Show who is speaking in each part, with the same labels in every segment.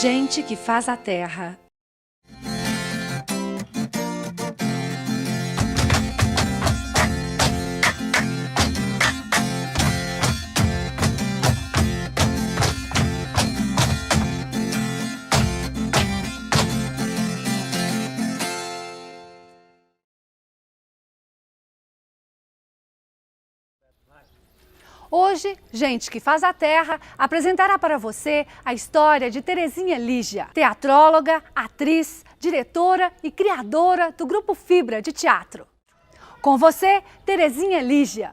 Speaker 1: Gente que faz a terra. Hoje, Gente que faz a terra apresentará para você a história de Terezinha Lígia, teatróloga, atriz, diretora e criadora do Grupo Fibra de Teatro. Com você, Terezinha Lígia.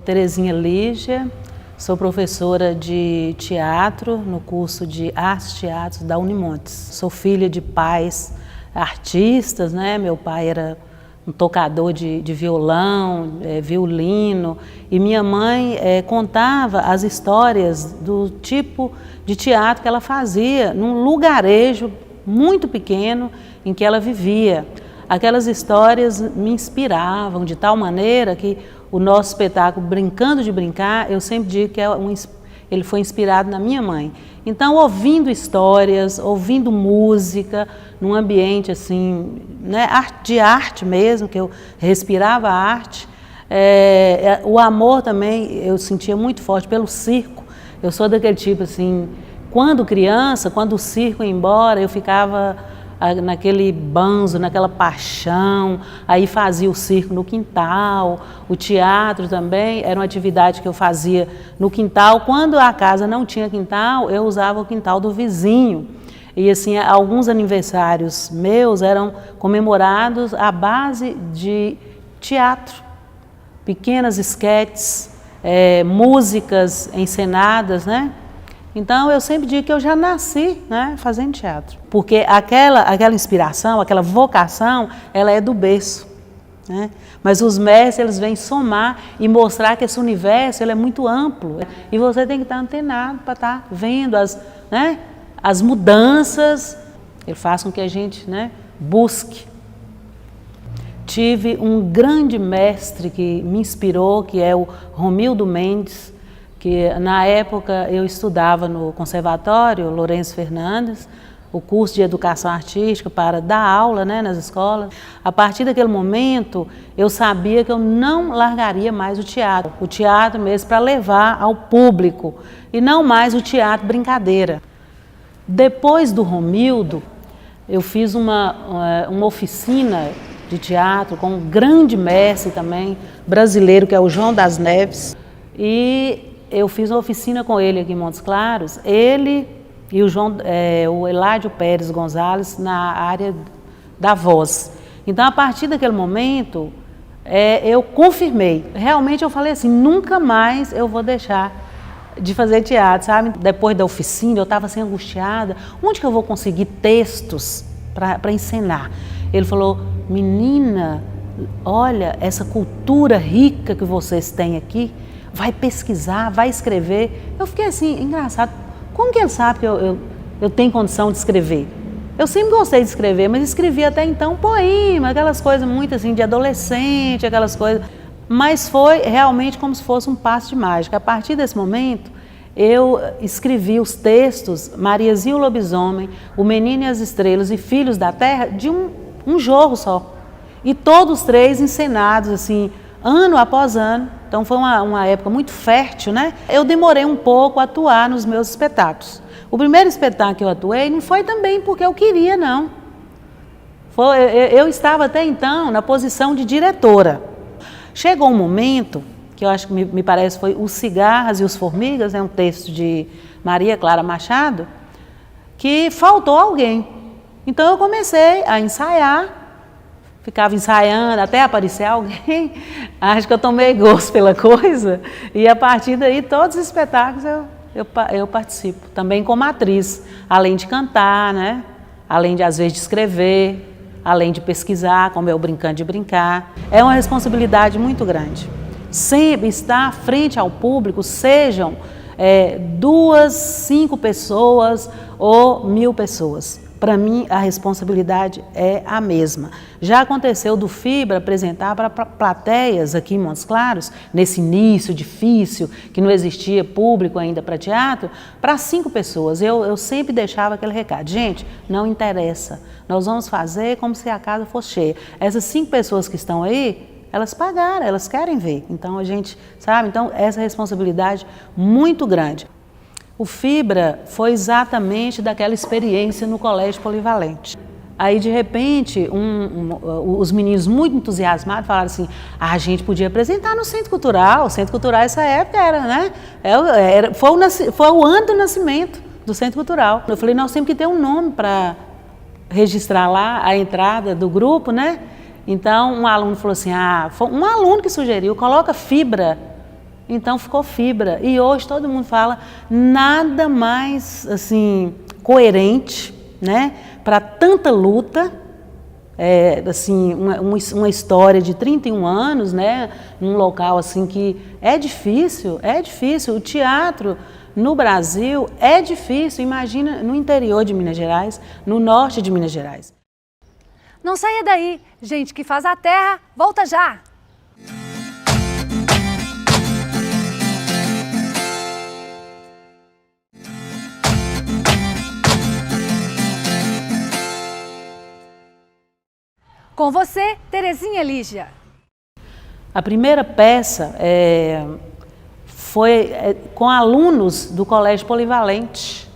Speaker 2: Terezinha Lígia, sou professora de teatro no curso de Artes e Teatros da Unimontes. Sou filha de pais artistas, né? Meu pai era um tocador de violão, violino, e minha mãe contava as histórias do tipo de teatro que ela fazia num lugarejo muito pequeno em que ela vivia. Aquelas histórias me inspiravam de tal maneira que o nosso espetáculo Brincando de Brincar, eu sempre digo que ele foi inspirado na minha mãe. Então, ouvindo histórias, ouvindo música, num ambiente assim, né, de arte mesmo, que eu respirava a arte. O amor também eu sentia muito forte pelo circo. Eu sou daquele tipo assim, quando criança, quando o circo ia embora, eu ficava naquele banzo, naquela paixão, aí fazia o circo no quintal, o teatro também era uma atividade que eu fazia no quintal. Quando a casa não tinha quintal, eu usava o quintal do vizinho. E assim, alguns aniversários meus eram comemorados à base de teatro, pequenas esquetes, músicas encenadas, né? Então, eu sempre digo que eu já nasci, né, fazendo teatro. Porque aquela inspiração, aquela vocação, ela é do berço, né? Mas os mestres, eles vêm somar e mostrar que esse universo ele é muito amplo. E você tem que estar antenado para estar vendo as mudanças. Ele faz com que a gente, né, busque. Tive um grande mestre que me inspirou, que é o Romildo Mendes, que na época eu estudava no Conservatório Lourenço Fernandes, o curso de Educação Artística para dar aula, né, nas escolas. A partir daquele momento, eu sabia que eu não largaria mais o teatro mesmo para levar ao público, e não mais o teatro brincadeira. Depois do Romildo, eu fiz uma oficina de teatro com um grande mestre também, brasileiro, que é o João das Neves, e eu fiz uma oficina com ele aqui em Montes Claros, ele e o Eládio Pérez Gonzalez na área da voz. Então, a partir daquele momento, eu confirmei. Realmente eu falei assim, nunca mais eu vou deixar de fazer teatro, sabe? Depois da oficina, eu estava assim angustiada. Onde que eu vou conseguir textos para encenar? Ele falou, menina, olha essa cultura rica que vocês têm aqui, vai pesquisar, vai escrever. Eu fiquei assim, engraçado, como que ele sabe que eu tenho condição de escrever? Eu sempre gostei de escrever, mas escrevi até então poema, aquelas coisas muito assim de adolescente, aquelas coisas. Mas foi realmente como se fosse um passe de mágica. A partir desse momento, eu escrevi os textos Mariazinha o Lobisomem, O Menino e as Estrelas e Filhos da Terra de um jogo só. E todos três encenados assim, ano após ano. Então foi uma época muito fértil, né? Eu demorei um pouco a atuar nos meus espetáculos. O primeiro espetáculo que eu atuei não foi também porque eu queria, não. Eu estava até então na posição de diretora. Chegou um momento, que eu acho que me parece foi Os Cigarras e os Formigas, um texto de Maria Clara Machado, que faltou alguém. Então eu comecei a ensaiar, ficava ensaiando até aparecer alguém, acho que eu tomei gosto pela coisa, e a partir daí todos os espetáculos eu participo, também como atriz, além de cantar, né? Além de às vezes de escrever, além de pesquisar, como é o Brincando de Brincar. É uma responsabilidade muito grande. Sempre estar frente ao público, sejam 2, 5 pessoas ou 1000 pessoas. para mim a responsabilidade é a mesma. Já aconteceu do Fibra apresentar para plateias aqui em Montes Claros, nesse início difícil, que não existia público ainda para teatro, para 5 pessoas. Eu sempre deixava aquele recado: gente, não interessa, nós vamos fazer como se a casa fosse cheia. Essas 5 pessoas que estão aí, elas pagaram, elas querem ver. Então a gente, sabe, então essa responsabilidade muito grande. O Fibra foi exatamente daquela experiência no Colégio Polivalente. Aí, de repente, os meninos muito entusiasmados falaram assim: a gente podia apresentar no Centro Cultural. O Centro Cultural, essa época, era, né? Foi o ano do nascimento do Centro Cultural. Eu falei: nós temos que ter um nome para registrar lá a entrada do grupo, né? Então, um aluno falou assim: foi um aluno que sugeriu, coloca Fibra. Então ficou Fibra, e hoje todo mundo fala nada mais assim coerente, né, para tanta luta, assim uma história de 31 anos, né, num local assim que é difícil. O teatro no Brasil é difícil, imagina no interior de Minas Gerais, no norte de Minas Gerais.
Speaker 1: Não saia daí, gente que faz a terra, volta já! Com você, Terezinha Lígia.
Speaker 2: A primeira peça foi com alunos do Colégio Polivalente,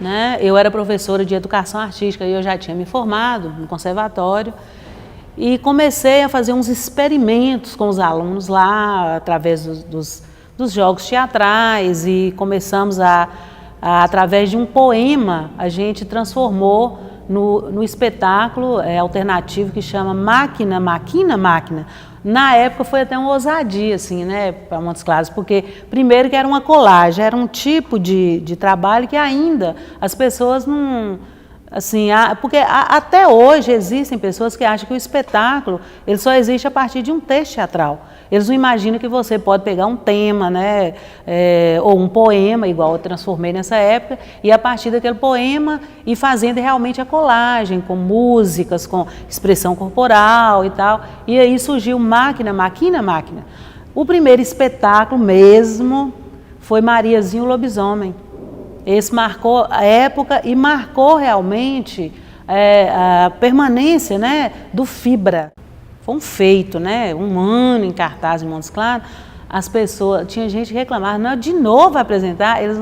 Speaker 2: né? Eu era professora de educação artística e eu já tinha me formado no conservatório e comecei a fazer uns experimentos com os alunos lá, através dos jogos teatrais, e começamos através de um poema, a gente transformou no espetáculo alternativo que chama Máquina. Na época foi até uma ousadia, assim, né, para Montes Claros, porque primeiro que era uma colagem, era um tipo de trabalho que ainda as pessoas não, assim, porque até hoje existem pessoas que acham que o espetáculo ele só existe a partir de um texto teatral. Eles não imaginam que você pode pegar um tema, né, ou um poema, igual eu transformei nessa época, e a partir daquele poema ir fazendo realmente a colagem, com músicas, com expressão corporal e tal. E aí surgiu Máquina. O primeiro espetáculo mesmo foi Mariazinha o Lobisomem. Esse marcou a época e marcou realmente a permanência, né, do Fibra. Foi um feito, né? Um ano em cartaz em Montes Claros, as pessoas, tinha gente que reclamava: não, de novo vai apresentar. Eles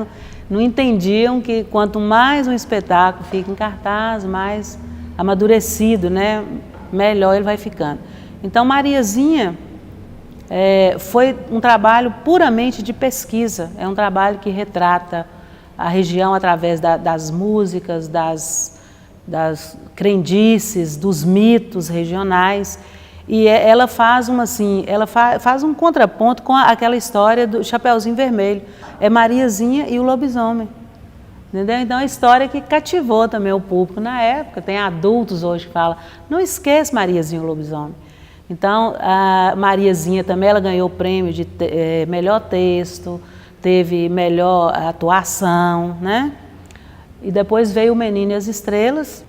Speaker 2: não entendiam que quanto mais um espetáculo fica em cartaz, mais amadurecido, né, melhor ele vai ficando. Então Mariazinha foi um trabalho puramente de pesquisa, é um trabalho que retrata a região através das músicas, das crendices, dos mitos regionais. E ela faz faz um contraponto com aquela história do Chapeuzinho Vermelho. É Mariazinha e o Lobisomem. Entendeu? Então é uma história que cativou também o público na época. Tem adultos hoje que falam: não esqueça Mariazinha e o Lobisomem. Então a Mariazinha também ela ganhou o prêmio de melhor texto, teve melhor atuação, né? E depois veio O Menino e as Estrelas,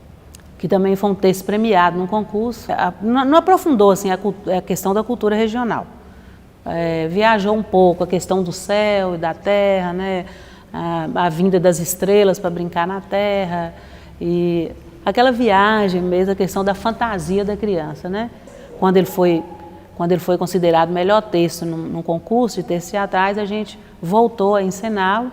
Speaker 2: que também foi um texto premiado num concurso. Não aprofundou assim, a questão da cultura regional. Viajou um pouco a questão do céu e da terra, né? A vinda das estrelas para brincar na terra, e aquela viagem mesmo, a questão da fantasia da criança, né? Quando ele foi considerado melhor texto num concurso de textos teatrais, a gente voltou a encená-lo.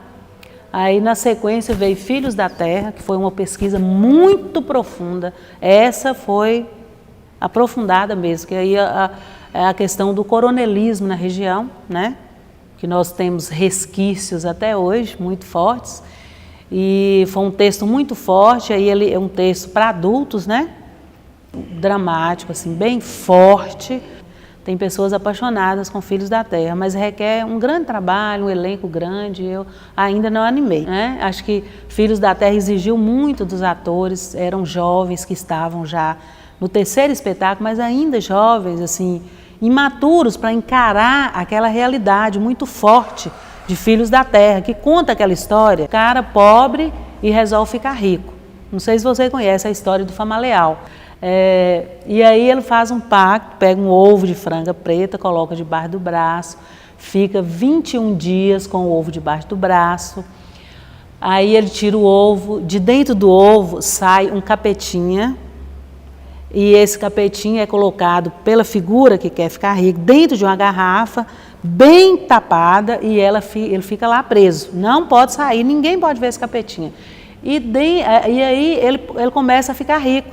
Speaker 2: Aí, na sequência, veio Filhos da Terra, que foi uma pesquisa muito profunda. Essa foi aprofundada mesmo, que aí a questão do coronelismo na região, né? Que nós temos resquícios até hoje, muito fortes. E foi um texto muito forte, aí ele é um texto para adultos, né? Dramático, assim, bem forte. Tem pessoas apaixonadas com Filhos da Terra, mas requer um grande trabalho, um elenco grande. Eu ainda não animei, né? Acho que Filhos da Terra exigiu muito dos atores, eram jovens que estavam já no terceiro espetáculo, mas ainda jovens, assim, imaturos para encarar aquela realidade muito forte de Filhos da Terra, que conta aquela história: cara pobre e resolve ficar rico, Não sei se você conhece a história do Famaleal. E aí ele faz um pacto, pega um ovo de franga preta, coloca debaixo do braço, fica 21 dias com o ovo debaixo do braço. Aí ele tira o ovo, de dentro do ovo sai um capetinha, e esse capetinho é colocado pela figura que quer ficar rico dentro de uma garrafa, bem tapada, e ele fica lá preso. Não pode sair, ninguém pode ver esse capetinho. E aí ele começa a ficar rico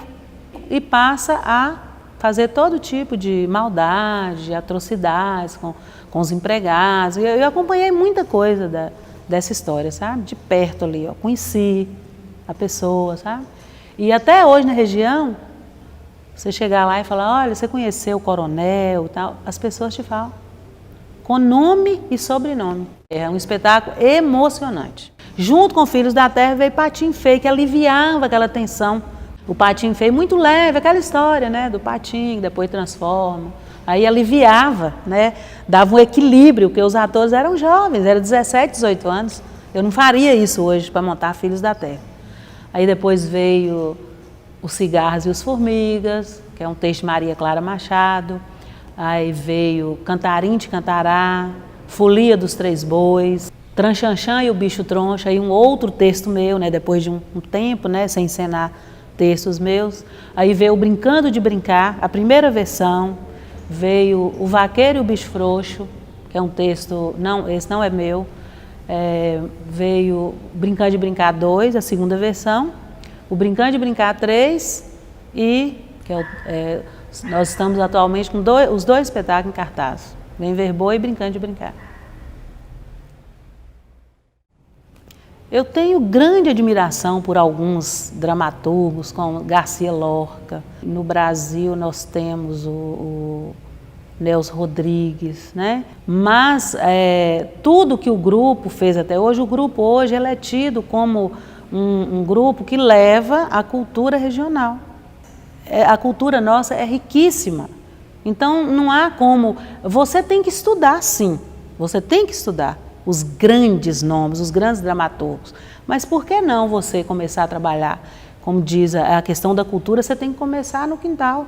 Speaker 2: e passa a fazer todo tipo de maldade, de atrocidades com os empregados. Eu acompanhei muita coisa dessa história, sabe? De perto ali, ó, conheci a pessoa, sabe? E até hoje na região, você chegar lá e falar, olha, você conheceu o coronel e tal, as pessoas te falam, com nome e sobrenome. É um espetáculo emocionante. Junto com Filhos da Terra veio Patinho Feio, que aliviava aquela tensão. O Patinho Feio muito leve, aquela história, né, do patinho, que depois transforma. Aí aliviava, né, dava um equilíbrio, porque os atores eram jovens, eram 17, 18 anos. Eu não faria isso hoje para montar Filhos da Terra. Aí depois veio Os Cigarros e os Formigas, que é um texto de Maria Clara Machado. Aí veio Cantarim de Cantará, Folia dos Três Bois, Tranchanchã e o Bicho Troncha, aí um outro texto meu, né, depois de um tempo, né, sem encenar textos meus. Aí veio o Brincando de Brincar, a primeira versão. Veio O Vaqueiro e o Bicho Frouxo, que é um texto, esse não é meu. Veio Brincando de Brincar 2, a segunda versão. O Brincando de Brincar 3 e nós estamos atualmente com os dois espetáculos em cartaz. Vem Ver Boi e Brincando de Brincar. Eu tenho grande admiração por alguns dramaturgos, como Garcia Lorca. No Brasil nós temos o Nelson Rodrigues, né? Mas tudo que o grupo fez até hoje, o grupo hoje ele é tido como um grupo que leva a cultura regional. A cultura nossa é riquíssima. Então não há como... Você tem que estudar, sim. Você tem que estudar os grandes nomes, os grandes dramaturgos. Mas por que não você começar a trabalhar? Como diz a questão da cultura, você tem que começar no quintal.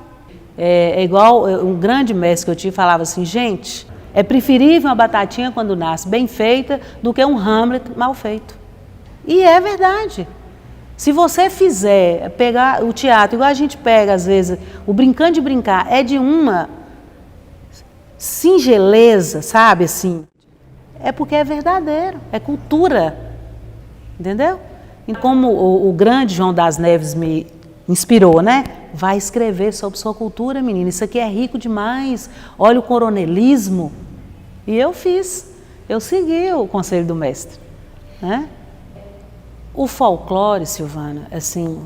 Speaker 2: É igual um grande mestre que eu tive falava assim, gente, é preferível uma batatinha quando nasce bem feita do que um Hamlet mal feito. E é verdade. Se você fizer, pegar o teatro, igual a gente pega às vezes, o Brincando de Brincar, é de uma singeleza, sabe assim? É porque é verdadeiro, é cultura, entendeu? E como o grande João das Neves me inspirou, né? Vai escrever sobre sua cultura, menina, isso aqui é rico demais, olha o coronelismo. E eu fiz, eu segui o conselho do mestre, né? O folclore, Silvana, assim,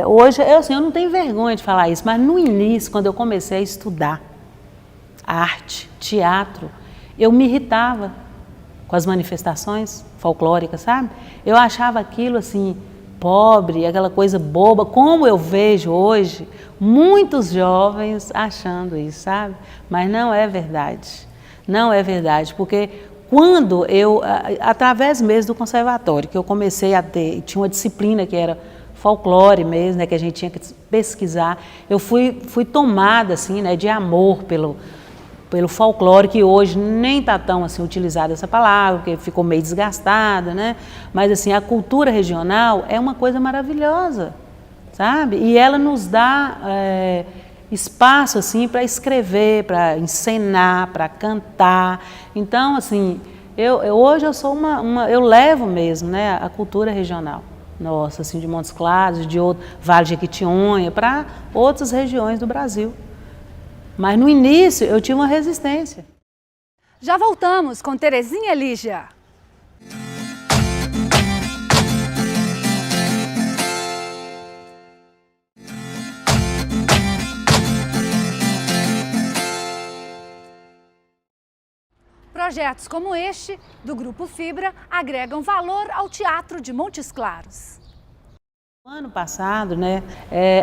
Speaker 2: hoje, eu não tenho vergonha de falar isso, mas no início, quando eu comecei a estudar arte, teatro, eu me irritava com as manifestações folclóricas, sabe? Eu achava aquilo assim, pobre, aquela coisa boba, como eu vejo hoje muitos jovens achando isso, sabe? Mas não é verdade, não é verdade, porque quando eu, através mesmo do conservatório, que eu comecei a ter, tinha uma disciplina que era folclore mesmo, né, que a gente tinha que pesquisar, eu fui tomada assim, né, de amor pelo folclore, que hoje nem está tão assim utilizada essa palavra, porque ficou meio desgastada, né? Mas assim, a cultura regional é uma coisa maravilhosa, sabe? E ela nos dá espaço assim para escrever, para encenar, para cantar. Então, assim, hoje eu sou eu levo mesmo, né, a cultura regional nossa, assim, de Montes Claros, de Vale de Jequitinhonha, para outras regiões do Brasil. Mas no início eu tinha uma resistência.
Speaker 1: Já voltamos com Terezinha Lígia. Projetos como este, do Grupo Fibra, agregam valor ao Teatro de Montes Claros.
Speaker 2: No ano passado, né,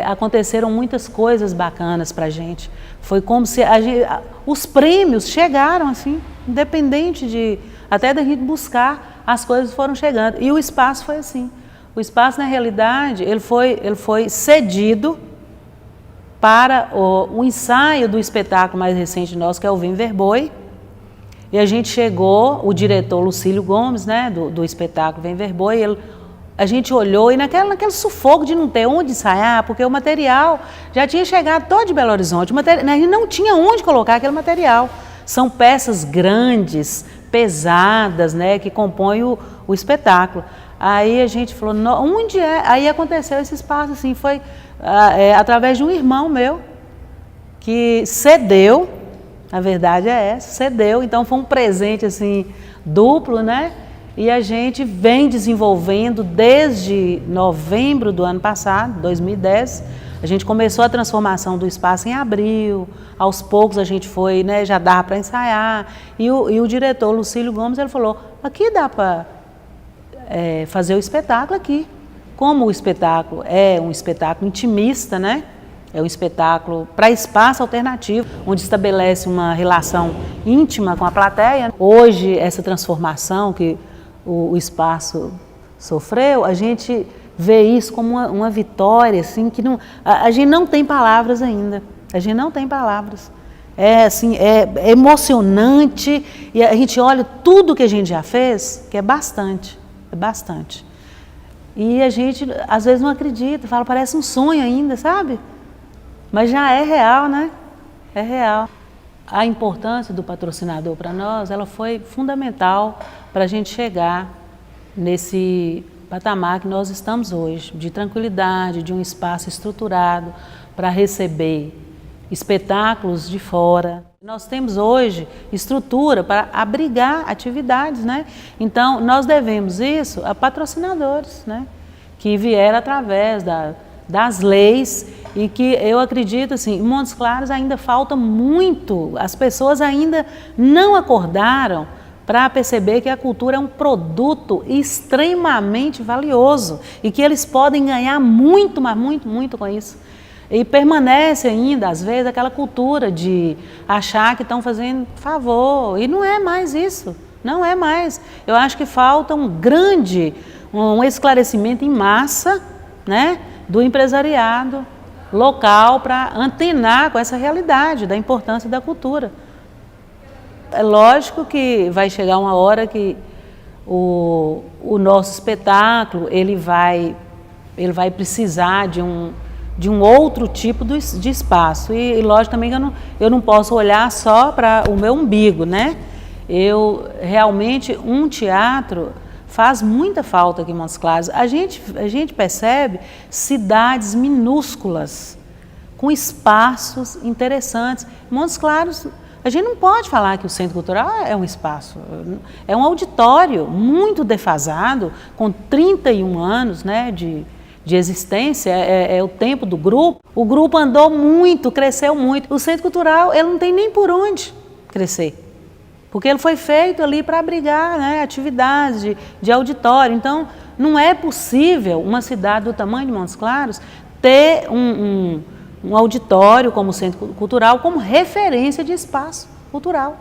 Speaker 2: aconteceram muitas coisas bacanas para a gente. Foi como se os prêmios chegaram assim, independente até da gente buscar, as coisas foram chegando. E o espaço foi assim. O espaço, na realidade, ele foi cedido para o ensaio do espetáculo mais recente nosso, que é o Vem Ver Boi. E a gente chegou, o diretor Lucílio Gomes, né, do espetáculo Vem Ver Boi, a gente olhou e naquele sufoco de não ter onde ensaiar, porque o material já tinha chegado todo de Belo Horizonte, a gente não tinha onde colocar aquele material. São peças grandes, pesadas, né, que compõem o espetáculo. Aí a gente falou, onde é? Aí aconteceu esse espaço, assim, foi através de um irmão meu, que cedeu, a verdade é essa, cedeu, então foi um presente, assim, duplo, né? E a gente vem desenvolvendo desde novembro do ano passado, 2010, a gente começou a transformação do espaço em abril, aos poucos a gente foi, né, já dava para ensaiar, e o diretor Lucílio Gomes, ele falou, aqui dá para fazer o espetáculo aqui. Como o espetáculo é um espetáculo intimista, né? É um espetáculo para espaço alternativo, onde estabelece uma relação íntima com a plateia. Hoje, essa transformação que o espaço sofreu, a gente vê isso como uma vitória, assim, que a gente não tem palavras ainda. A gente não tem palavras. Assim, é emocionante e a gente olha tudo que a gente já fez, que é bastante. É bastante. E a gente, às vezes, não acredita, fala, parece um sonho ainda, sabe? Mas já é real, né? É real. A importância do patrocinador para nós, ela foi fundamental para a gente chegar nesse patamar que nós estamos hoje, de tranquilidade, de um espaço estruturado para receber espetáculos de fora. Nós temos hoje estrutura para abrigar atividades, né? Então, nós devemos isso a patrocinadores, né? Que vieram através das leis e que eu acredito, assim, em Montes Claros ainda falta muito, as pessoas ainda não acordaram para perceber que a cultura é um produto extremamente valioso e que eles podem ganhar muito, mas muito, muito com isso. E permanece ainda, às vezes, aquela cultura de achar que estão fazendo favor. E não é mais isso, não é mais. Eu acho que falta um esclarecimento em massa, né, do empresariado local para antenar com essa realidade da importância da cultura. É lógico que vai chegar uma hora que o nosso espetáculo ele vai precisar de um outro tipo de espaço. E lógico também que eu não posso olhar só para o meu umbigo, né? Realmente, um teatro faz muita falta aqui em Montes Claros. A gente percebe cidades minúsculas, com espaços interessantes. Montes Claros, a gente não pode falar que o Centro Cultural é um espaço, é um auditório muito defasado, com 31 anos, né, de existência, é o tempo do grupo. O grupo andou muito, cresceu muito. O Centro Cultural, ele não tem nem por onde crescer, porque ele foi feito ali para abrigar, né, atividades de auditório. Então, não é possível uma cidade do tamanho de Montes Claros ter um auditório como Centro Cultural como referência de espaço cultural.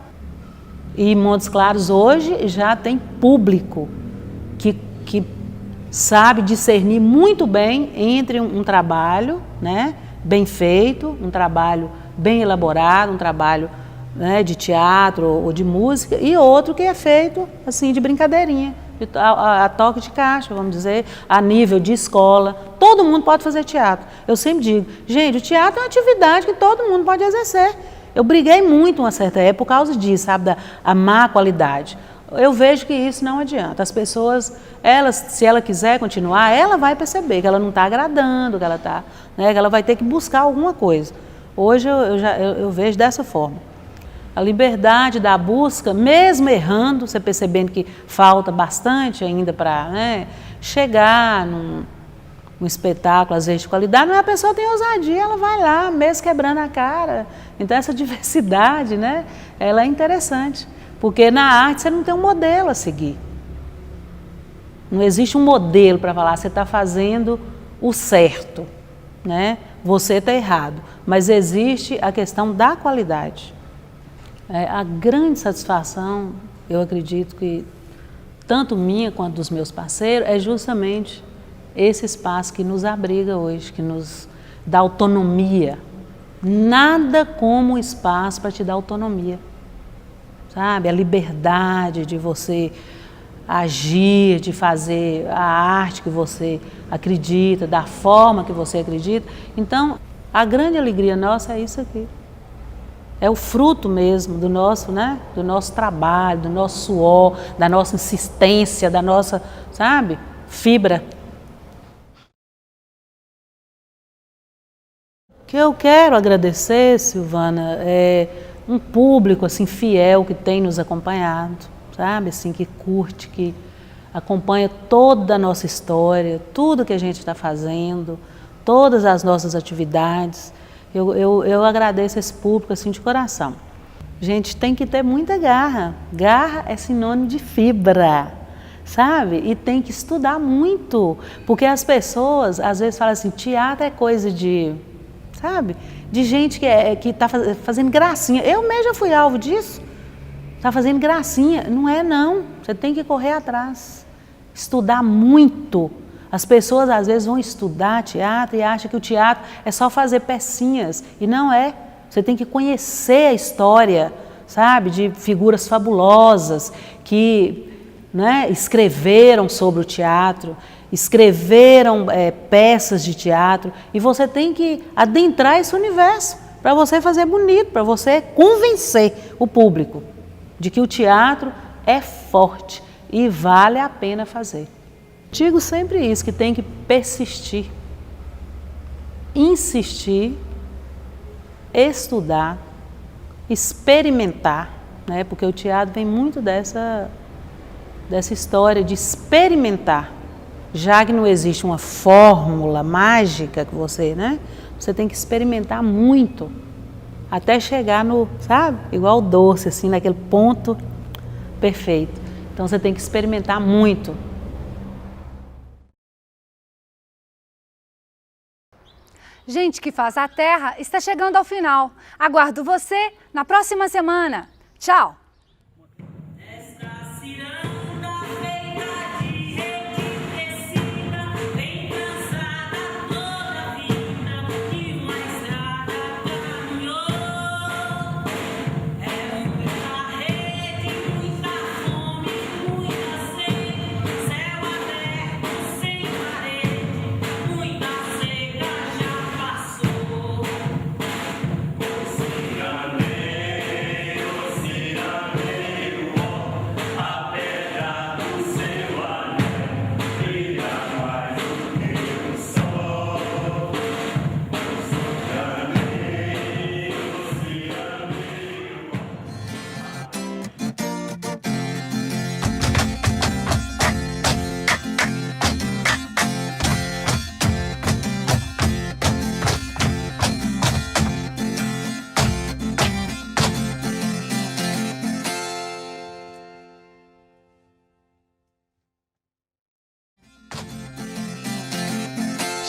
Speaker 2: E Montes Claros hoje já tem público que sabe discernir muito bem entre um trabalho, né, bem feito, um trabalho bem elaborado, um trabalho, né, de teatro ou de música, e outro que é feito assim de brincadeirinha, a toque de caixa, vamos dizer, a nível de escola. Todo mundo pode fazer teatro. Eu sempre digo, gente, o teatro é uma atividade que todo mundo pode exercer. Eu briguei muito uma certa época por causa disso, sabe, a má qualidade. Eu vejo que isso não adianta. As pessoas, se ela quiser continuar, ela vai perceber que ela não está agradando, que ela vai ter que buscar alguma coisa. Hoje eu vejo dessa forma. A liberdade da busca, mesmo errando, você percebendo que falta bastante ainda para, né, chegar num espetáculo, às vezes, de qualidade, mas a pessoa tem ousadia, ela vai lá, mesmo quebrando a cara. Então, essa diversidade, né, ela é interessante. Porque na arte você não tem um modelo a seguir. Não existe um modelo para falar, você está fazendo o certo, né? Você está errado. Mas existe a questão da qualidade. A grande satisfação, eu acredito que tanto minha quanto dos meus parceiros, é justamente esse espaço que nos abriga hoje, que nos dá autonomia. Nada como o espaço para te dar autonomia, sabe? A liberdade de você agir, de fazer a arte que você acredita, da forma que você acredita. Então, a grande alegria nossa é isso aqui. É o fruto mesmo do nosso, né? Do nosso trabalho, do nosso suor, da nossa insistência, da nossa, sabe? Fibra. O que eu quero agradecer, Silvana, é um público assim fiel que tem nos acompanhado, sabe? Assim, que curte, que acompanha toda a nossa história, tudo que a gente está fazendo, todas as nossas atividades. Eu agradeço esse público assim de coração. Gente, tem que ter muita garra. Garra é sinônimo de fibra, sabe? E tem que estudar muito, porque as pessoas às vezes falam assim, teatro é coisa de, sabe? De gente que está fazendo gracinha. Eu mesmo já fui alvo disso. Está fazendo gracinha. Não é não. Você tem que correr atrás. Estudar muito. As pessoas às vezes vão estudar teatro e acham que o teatro é só fazer pecinhas. E não é. Você tem que conhecer a história, sabe? De figuras fabulosas que, né, escreveram sobre o teatro, escreveram peças de teatro. E você tem que adentrar esse universo para você fazer bonito, para você convencer o público de que o teatro é forte e vale a pena fazer. Digo sempre isso, que tem que persistir, insistir, estudar, experimentar, né? Porque o teatro vem muito dessa história de experimentar, já que não existe uma fórmula mágica que você, né? Você tem que experimentar muito, até chegar no, sabe? Igual o doce, assim, naquele ponto perfeito. Então você tem que experimentar muito.
Speaker 1: Gente que faz a terra está chegando ao final. Aguardo você na próxima semana. Tchau!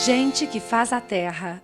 Speaker 1: Gente que faz a terra